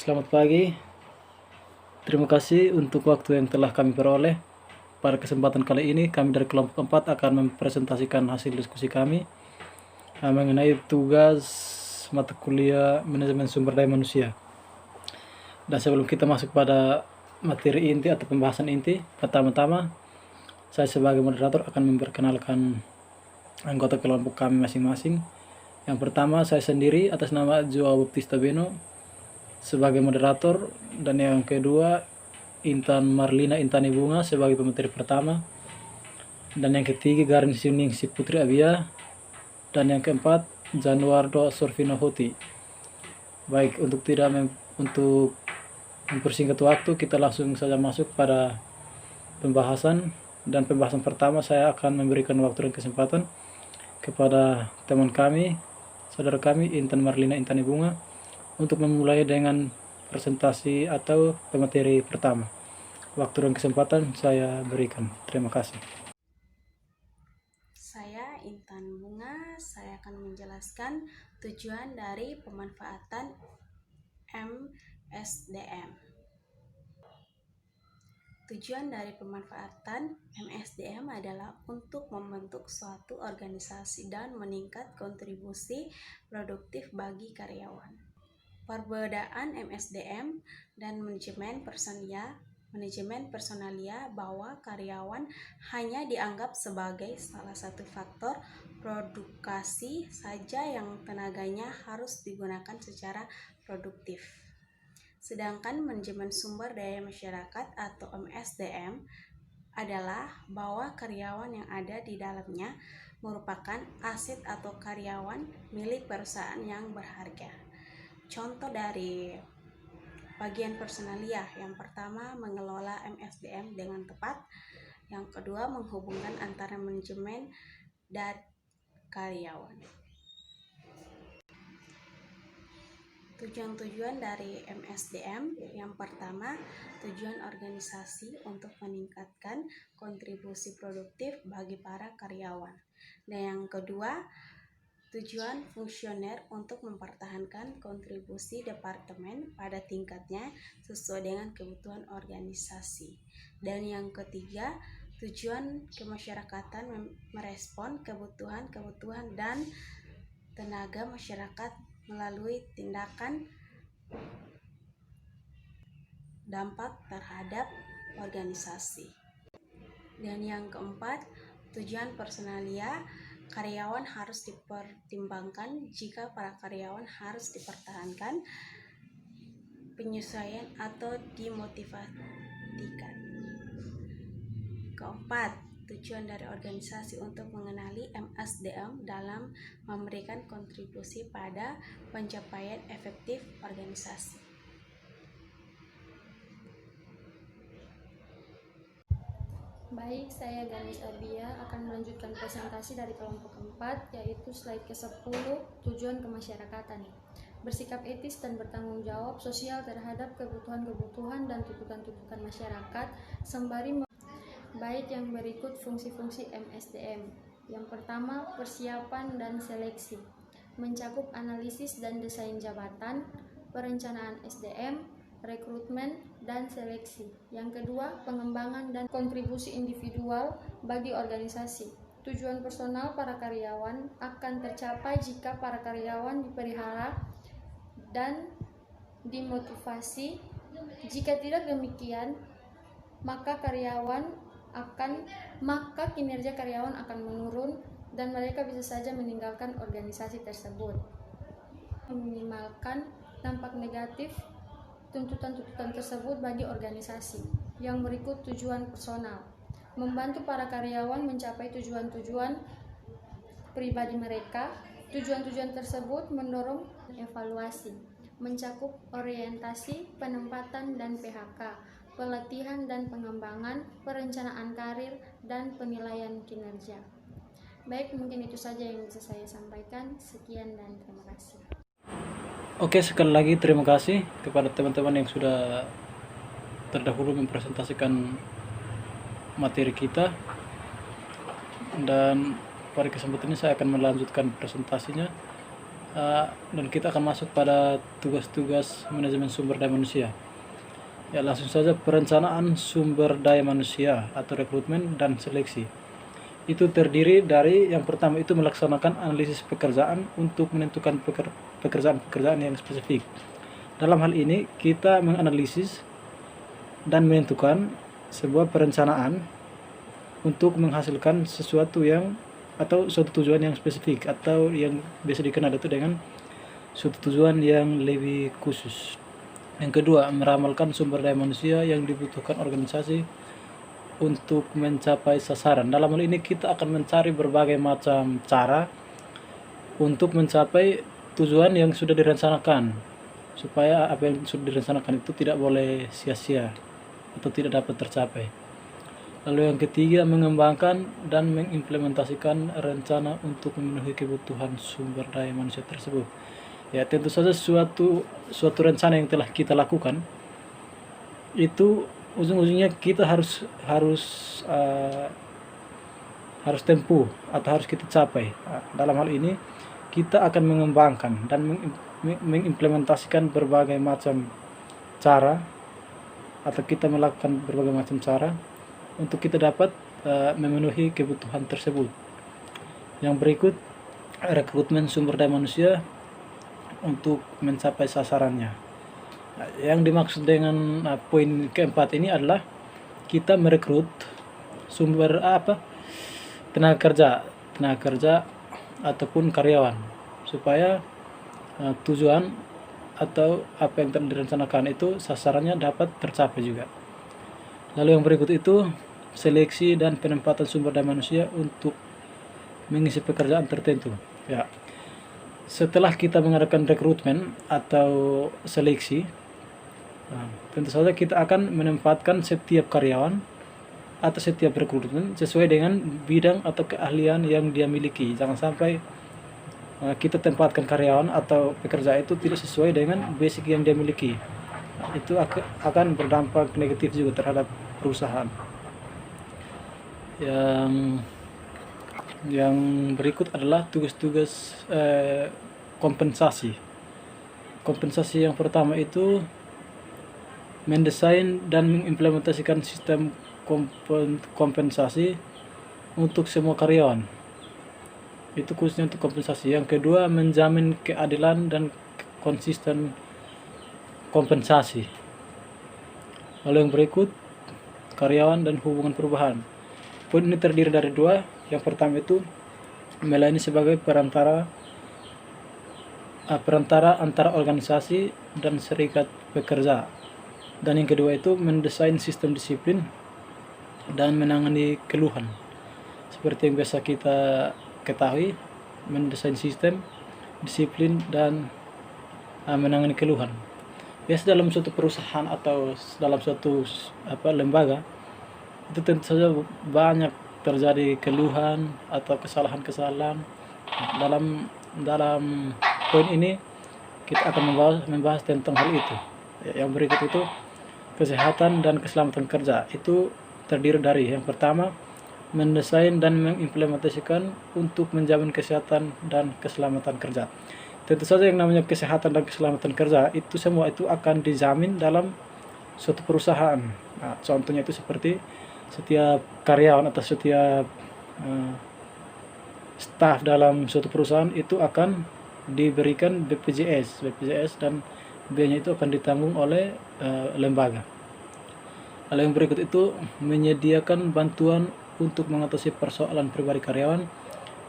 Selamat pagi, terima kasih untuk waktu yang telah kami peroleh. Pada kesempatan kali ini, kami dari kelompok 4 akan mempresentasikan hasil diskusi kami mengenai tugas mata kuliah Manajemen Sumber Daya Manusia. Dan sebelum kita masuk pada materi inti atau pembahasan inti, pertama-tama saya sebagai moderator akan memperkenalkan anggota kelompok kami masing-masing. Yang pertama, saya sendiri atas nama Joao Baptista Beno sebagai moderator, dan yang kedua Intan Marlina Intani Bunga sebagai pemateri pertama, dan yang ketiga Garin Siningsi Putri Abia, dan yang keempat Januardo Sorvino Hoti. Baik, untuk mempersingkat waktu, kita langsung saja masuk pada pembahasan. Dan pembahasan pertama saya akan memberikan waktu dan kesempatan kepada teman kami, saudara kami Intan Marlina Intani Bunga, untuk memulai dengan presentasi atau pemateri pertama. Waktu dan kesempatan saya berikan. Terima kasih. Saya Intan Bunga, saya akan menjelaskan tujuan dari pemanfaatan MSDM. Tujuan dari pemanfaatan MSDM adalah untuk membentuk suatu organisasi dan meningkat kontribusi produktif bagi karyawan. Perbedaan MSDM dan manajemen personalia bahwa karyawan hanya dianggap sebagai salah satu faktor produksi saja yang tenaganya harus digunakan secara produktif. Sedangkan manajemen sumber daya masyarakat atau MSDM adalah bahwa karyawan yang ada di dalamnya merupakan aset atau karyawan milik perusahaan yang berharga. Contoh dari bagian personalia, yang pertama mengelola MSDM dengan tepat, yang kedua menghubungkan antara manajemen dan karyawan. Tujuan-tujuan dari MSDM, yang pertama tujuan organisasi untuk meningkatkan kontribusi produktif bagi para karyawan, dan yang kedua tujuan fungsioner untuk mempertahankan kontribusi departemen pada tingkatnya sesuai dengan kebutuhan organisasi, dan yang ketiga tujuan kemasyarakatan merespon kebutuhan dan tenaga masyarakat melalui tindakan dampak terhadap organisasi. Dan yang keempat, tujuan personalia, karyawan harus dipertimbangkan jika para karyawan harus dipertahankan, penyesuaian atau dimotivasikan. Keempat, tujuan dari organisasi untuk mengenali MSDM dalam memberikan kontribusi pada pencapaian efektif organisasi. Baik, saya Ganis Abia akan melanjutkan presentasi dari kelompok 4, yaitu slide ke-10, tujuan kemasyarakatan. Bersikap etis dan bertanggung jawab sosial terhadap kebutuhan-kebutuhan dan tuntutan-tuntutan masyarakat, sembari baik yang berikut fungsi-fungsi MSDM. Yang pertama, persiapan dan seleksi, mencakup analisis dan desain jabatan, perencanaan SDM, rekrutmen, dan seleksi. Yang kedua, pengembangan dan kontribusi individual bagi organisasi. Tujuan personal para karyawan akan tercapai jika para karyawan dipelihara dan dimotivasi. Jika tidak demikian, maka kinerja karyawan akan menurun dan mereka bisa saja meninggalkan organisasi tersebut. Meminimalkan dampak negatif tuntutan-tuntutan tersebut bagi organisasi. Yang berikut tujuan personal, membantu para karyawan mencapai tujuan-tujuan pribadi mereka. Tujuan-tujuan tersebut mendorong evaluasi, mencakup orientasi, penempatan dan PHK, pelatihan dan pengembangan, perencanaan karir, dan penilaian kinerja. Baik, mungkin itu saja yang bisa saya sampaikan. Sekian dan terima kasih. Oke, sekali lagi terima kasih kepada teman-teman yang sudah terdahulu mempresentasikan materi kita. Dan pada kesempatan ini saya akan melanjutkan presentasinya. dan kita akan masuk pada tugas-tugas manajemen sumber daya manusia. Ya, langsung saja, perencanaan sumber daya manusia atau rekrutmen dan seleksi. Itu terdiri dari yang pertama itu melaksanakan analisis pekerjaan untuk menentukan pekerjaan-pekerjaan yang spesifik. Dalam hal ini kita menganalisis dan menentukan sebuah perencanaan untuk menghasilkan sesuatu yang atau suatu tujuan yang spesifik atau yang biasa dikenal itu dengan suatu tujuan yang lebih khusus. Yang kedua, meramalkan sumber daya manusia yang dibutuhkan organisasi untuk mencapai sasaran. Dalam hal ini kita akan mencari berbagai macam cara untuk mencapai tujuan yang sudah direncanakan, supaya apa yang sudah direncanakan itu tidak boleh sia-sia atau tidak dapat tercapai. Lalu yang ketiga, mengembangkan dan mengimplementasikan rencana untuk memenuhi kebutuhan sumber daya manusia tersebut. Ya, tentu saja suatu rencana yang telah kita lakukan itu ujung-ujungnya kita harus tempuh atau harus kita capai. Dalam hal ini kita akan mengembangkan dan mengimplementasikan berbagai macam cara, atau kita melakukan berbagai macam cara untuk kita dapat memenuhi kebutuhan tersebut. Yang berikut, rekrutmen sumber daya manusia untuk mencapai sasarannya. Yang dimaksud dengan poin keempat ini adalah kita merekrut tenaga kerja ataupun karyawan, supaya tujuan atau apa yang telah direncanakan itu sasarannya dapat tercapai juga. Lalu yang berikut itu seleksi dan penempatan sumber daya manusia untuk mengisi pekerjaan tertentu. Ya, setelah kita mengadakan rekrutmen atau seleksi, tentu saja kita akan menempatkan setiap karyawan atau setiap rekrutmen sesuai dengan bidang atau keahlian yang dia miliki. Jangan sampai kita tempatkan karyawan atau pekerja itu tidak sesuai dengan basic yang dia miliki. Itu akan berdampak negatif juga terhadap perusahaan. Yang berikut adalah tugas-tugas kompensasi. Kompensasi yang pertama itu mendesain dan mengimplementasikan sistem kompensasi untuk semua karyawan. Itu khususnya untuk kompensasi. Yang kedua, menjamin keadilan dan konsisten kompensasi. Lalu yang berikut, karyawan dan hubungan perubahan. Poin ini terdiri dari dua. Yang pertama itu melayani sebagai perantara antara organisasi dan serikat pekerja. Dan yang kedua itu mendesain sistem disiplin dan menangani keluhan. Seperti yang biasa kita ketahui, mendesain sistem, disiplin, dan menangani keluhan. Biasa dalam suatu perusahaan atau dalam suatu lembaga itu tentu saja banyak terjadi keluhan atau kesalahan-kesalahan. Dalam poin ini kita akan membahas tentang hal itu. Yang berikut itu kesehatan dan keselamatan kerja. Itu terdiri dari yang pertama, mendesain dan mengimplementasikan untuk menjamin kesehatan dan keselamatan kerja. Tentu saja yang namanya kesehatan dan keselamatan kerja itu semua itu akan dijamin dalam suatu perusahaan. Nah, contohnya itu seperti setiap karyawan atau setiap staf dalam suatu perusahaan itu akan diberikan BPJS dan biayanya itu akan ditanggung oleh lembaga. Lalu yang berikut itu menyediakan bantuan untuk mengatasi persoalan pribadi karyawan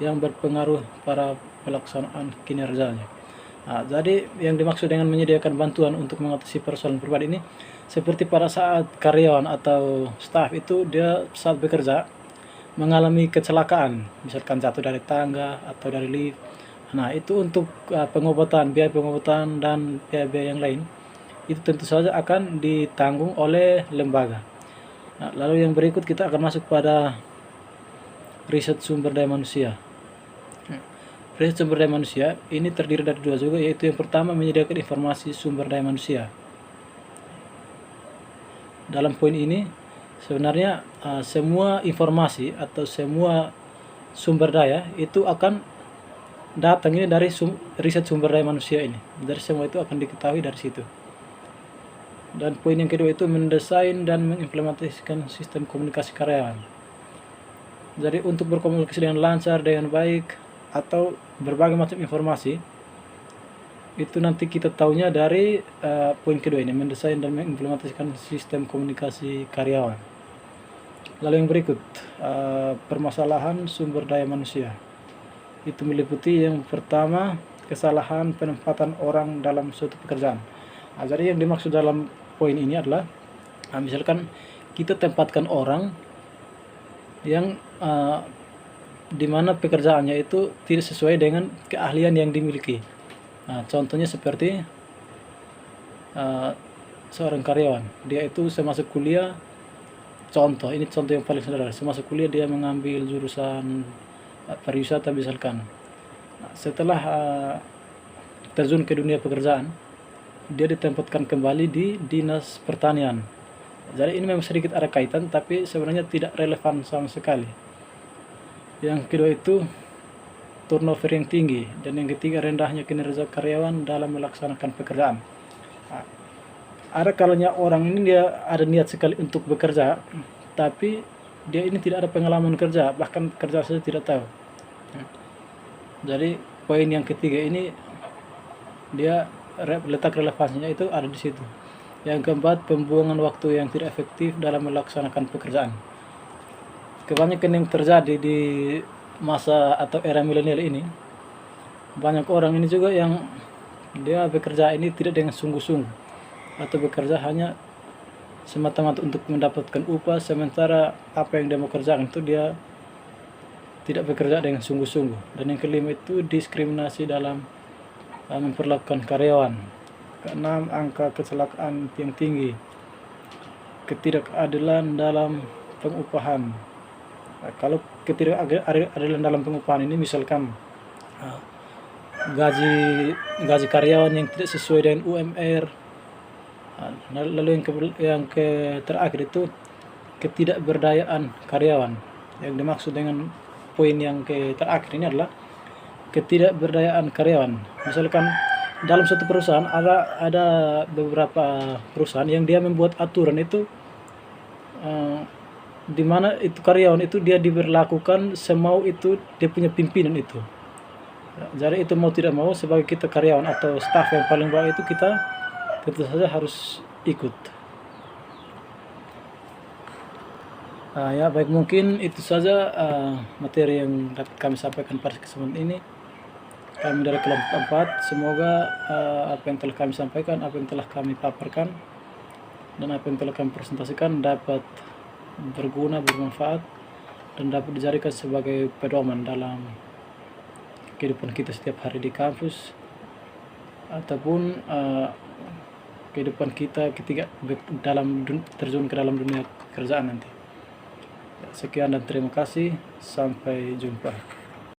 yang berpengaruh pada pelaksanaan kinerjanya. Nah, jadi yang dimaksud dengan menyediakan bantuan untuk mengatasi persoalan pribadi ini seperti pada saat karyawan atau staf itu dia saat bekerja mengalami kecelakaan, misalkan jatuh dari tangga atau dari lift. Nah, itu untuk biaya pengobatan dan biaya-biaya yang lain itu tentu saja akan ditanggung oleh lembaga. Nah, lalu yang berikut kita akan masuk pada riset sumber daya manusia. Riset sumber daya manusia ini terdiri dari dua juga, yaitu yang pertama menyediakan informasi sumber daya manusia. Dalam poin ini sebenarnya semua informasi atau semua sumber daya itu akan datang ini dari riset sumber daya manusia ini. Dari semua itu akan diketahui dari situ. Dan poin yang kedua itu mendesain dan mengimplementasikan sistem komunikasi karyawan. Jadi untuk berkomunikasi dengan lancar, dengan baik, atau berbagai macam informasi, itu nanti kita taunya dari poin kedua ini, mendesain dan mengimplementasikan sistem komunikasi karyawan. Lalu yang berikut, permasalahan sumber daya manusia. Itu meliputi yang pertama, kesalahan penempatan orang dalam suatu pekerjaan. Jadi yang dimaksud dalam poin ini adalah misalkan kita tempatkan orang yang di mana pekerjaannya itu tidak sesuai dengan keahlian yang dimiliki. Contohnya seperti seorang karyawan, dia itu semasa kuliah, ini contoh yang paling sederhana, semasa kuliah dia mengambil jurusan pariwisata misalkan. Setelah terjun ke dunia pekerjaan, dia ditempatkan kembali di dinas pertanian. Jadi ini memang sedikit ada kaitan, tapi sebenarnya tidak relevan sama sekali. Yang kedua itu turnover yang tinggi, dan yang ketiga rendahnya kinerja karyawan dalam melaksanakan pekerjaan. Ada kalanya orang ini dia ada niat sekali untuk bekerja, tapi dia ini tidak ada pengalaman kerja, bahkan kerja saja tidak tahu. Jadi poin yang ketiga ini dia letak relevansinya itu ada di situ. Yang keempat, pembuangan waktu yang tidak efektif dalam melaksanakan pekerjaan. Kebanyakan yang terjadi di masa atau era milenial ini, banyak orang ini juga yang dia bekerja ini tidak dengan sungguh-sungguh, atau bekerja hanya semata-mata untuk mendapatkan upah, sementara apa yang dia mau kerjakan itu dia tidak bekerja dengan sungguh-sungguh. Dan yang kelima itu diskriminasi dalam memperlakukan karyawan. Keenam, angka kecelakaan yang tinggi, ketidakadilan dalam pengupahan. Kalau ketidakadilan dalam pengupahan ini misalkan gaji karyawan yang tidak sesuai dengan UMR. Lalu yang terakhir itu ketidakberdayaan karyawan. Yang dimaksud dengan poin yang terakhir ini adalah ketidakberdayaan karyawan. Misalkan dalam suatu perusahaan ada beberapa perusahaan yang dia membuat aturan itu di mana itu karyawan itu dia diberlakukan semau itu dia punya pimpinan itu. Jadi itu mau tidak mau sebagai kita karyawan atau staf yang paling bawah itu kita tentu saja harus ikut. Ya baik, mungkin itu saja materi yang dapat kami sampaikan pada kesempatan ini. Kami dari kelompok 4, semoga apa yang telah kami sampaikan, apa yang telah kami paparkan, dan apa yang telah kami presentasikan dapat berguna, bermanfaat, dan dapat dijadikan sebagai pedoman dalam kehidupan kita setiap hari di kampus, ataupun kehidupan kita ketika terjun ke dalam dunia pekerjaan nanti. Sekian dan terima kasih, sampai jumpa.